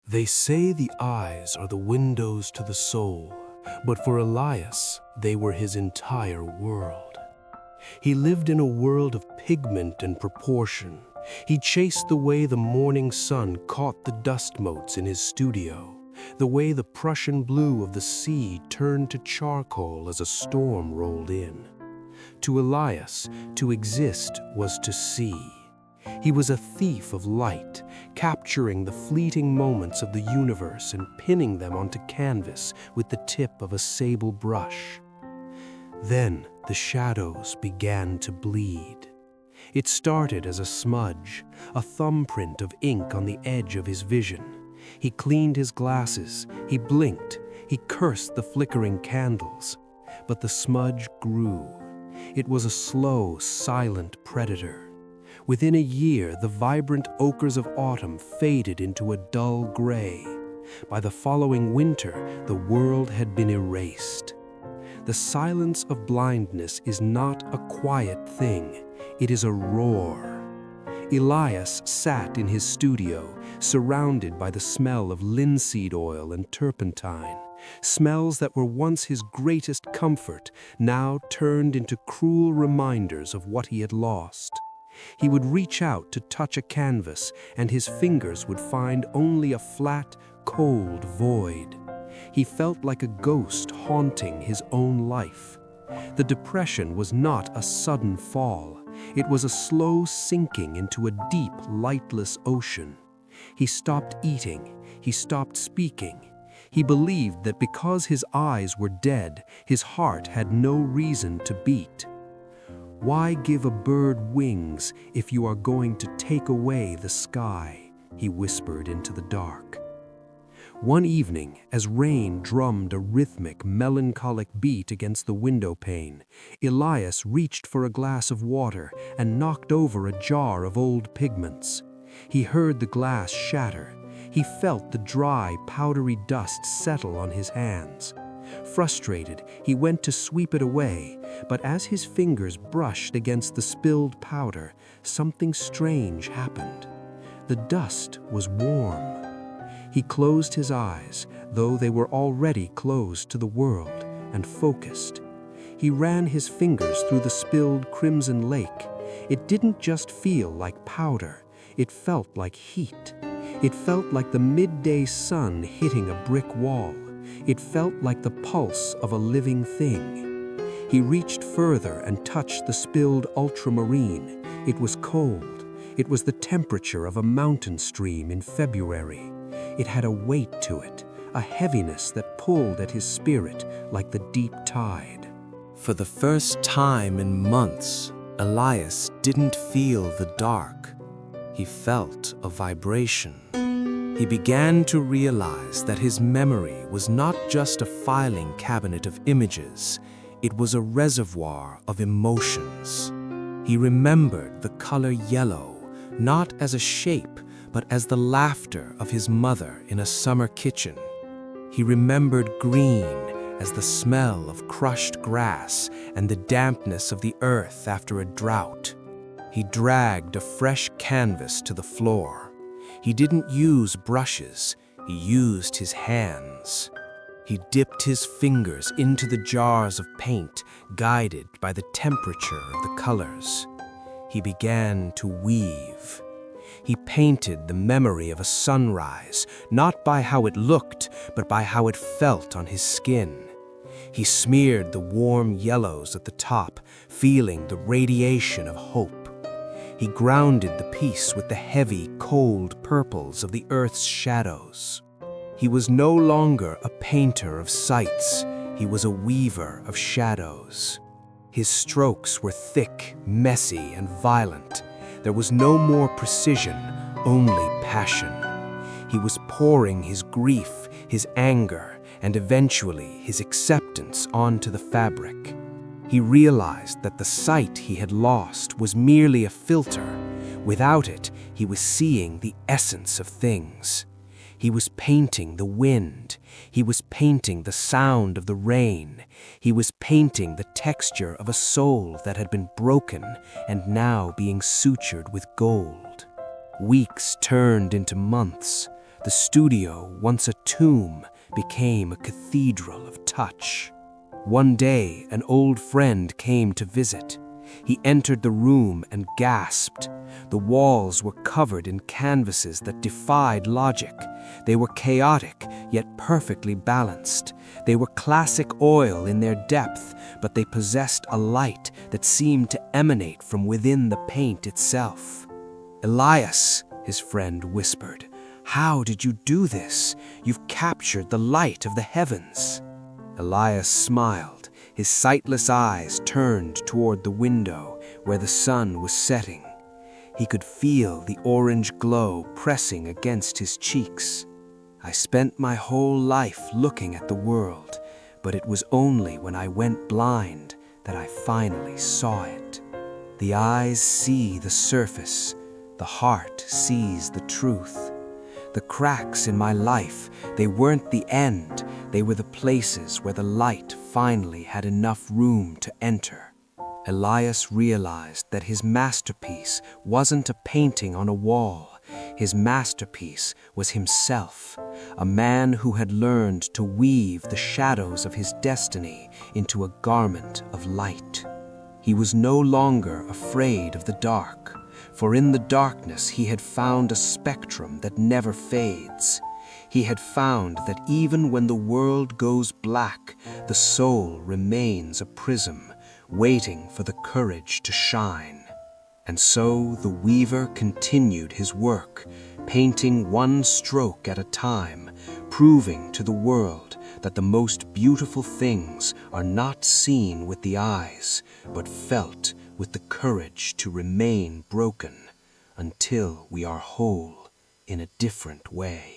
They say the eyes are the windows to the soul, but for Elias, they were his entire world. He lived in a world of pigment and proportion. He chased the way the morning sun caught the dust motes in his studio, the way the Prussian blue of the sea turned to charcoal as a storm rolled in. To Elias, to exist was to see. He was a thief of light, capturing the fleeting moments of the universe and pinning them onto canvas with the tip of a sable brush. Then the shadows began to bleed. It started as a smudge, a thumbprint of ink on the edge of his vision. He cleaned his glasses, he blinked, he cursed the flickering candles. But the smudge grew. It was a slow, silent predator. Within a year, the vibrant ochres of autumn faded into a dull gray. By the following winter, the world had been erased. The silence of blindness is not a quiet thing. It is a roar. Elias sat in his studio, surrounded by the smell of linseed oil and turpentine, smells that were once his greatest comfort, now turned into cruel reminders of what he had lost. He would reach out to touch a canvas, and his fingers would find only a flat, cold void. He felt like a ghost haunting his own life. The depression was not a sudden fall. It was a slow sinking into a deep, lightless ocean. He stopped eating. He stopped speaking. He believed that because his eyes were dead, his heart had no reason to beat. Why give a bird wings if you are going to take away the sky? He whispered into the dark. One evening, as rain drummed a rhythmic, melancholic beat against the window pane, Elias reached for a glass of water and knocked over a jar of old pigments. He heard the glass shatter. He felt the dry, powdery dust settle on his hands. Frustrated, he went to sweep it away, but as his fingers brushed against the spilled powder, something strange happened. The dust was warm. He closed his eyes, though they were already closed to the world, and focused. He ran his fingers through the spilled crimson lake. It didn't just feel like powder, it felt like heat. It felt like the midday sun hitting a brick wall. It felt like the pulse of a living thing. He reached further and touched the spilled ultramarine. It was cold. It was the temperature of a mountain stream in February. It had a weight to it, a heaviness that pulled at his spirit like the deep tide. For the first time in months, Elias didn't feel the dark. He felt a vibration. He began to realize that his memory was not just a filing cabinet of images, it was a reservoir of emotions. He remembered the color yellow, not as a shape, but as the laughter of his mother in a summer kitchen. He remembered green as the smell of crushed grass and the dampness of the earth after a drought. He dragged a fresh canvas to the floor. He didn't use brushes, he used his hands. He dipped his fingers into the jars of paint, guided by the temperature of the colors. He began to weave. He painted the memory of a sunrise, not by how it looked, but by how it felt on his skin. He smeared the warm yellows at the top, feeling the radiation of hope. He grounded the piece with the heavy, cold purples of the earth's shadows. He was no longer a painter of sights, he was a weaver of shadows. His strokes were thick, messy, and violent. There was no more precision, only passion. He was pouring his grief, his anger, and eventually his acceptance onto the fabric. He realized that the sight he had lost was merely a filter. Without it, he was seeing the essence of things. He was painting the wind. He was painting the sound of the rain. He was painting the texture of a soul that had been broken and now being sutured with gold. Weeks turned into months. The studio, once a tomb, became a cathedral of touch. One day, an old friend came to visit. He entered the room and gasped. The walls were covered in canvases that defied logic. They were chaotic, yet perfectly balanced. They were classic oil in their depth, but they possessed a light that seemed to emanate from within the paint itself. "Elias," his friend whispered, "how did you do this? You've captured the light of the heavens." Elias smiled. His sightless eyes turned toward the window where the sun was setting. He could feel the orange glow pressing against his cheeks. "I spent my whole life looking at the world, but it was only when I went blind that I finally saw it. The eyes see the surface, the heart sees the truth. The cracks in my life, they weren't the end, they were the places where the light finally had enough room to enter." Elias realized that his masterpiece wasn't a painting on a wall. His masterpiece was himself, a man who had learned to weave the shadows of his destiny into a garment of light. He was no longer afraid of the dark, for in the darkness he had found a spectrum that never fades. He had found that even when the world goes black, the soul remains a prism, waiting for the courage to shine. And so the weaver continued his work, painting one stroke at a time, proving to the world that the most beautiful things are not seen with the eyes, but felt with the courage to remain broken until we are whole in a different way.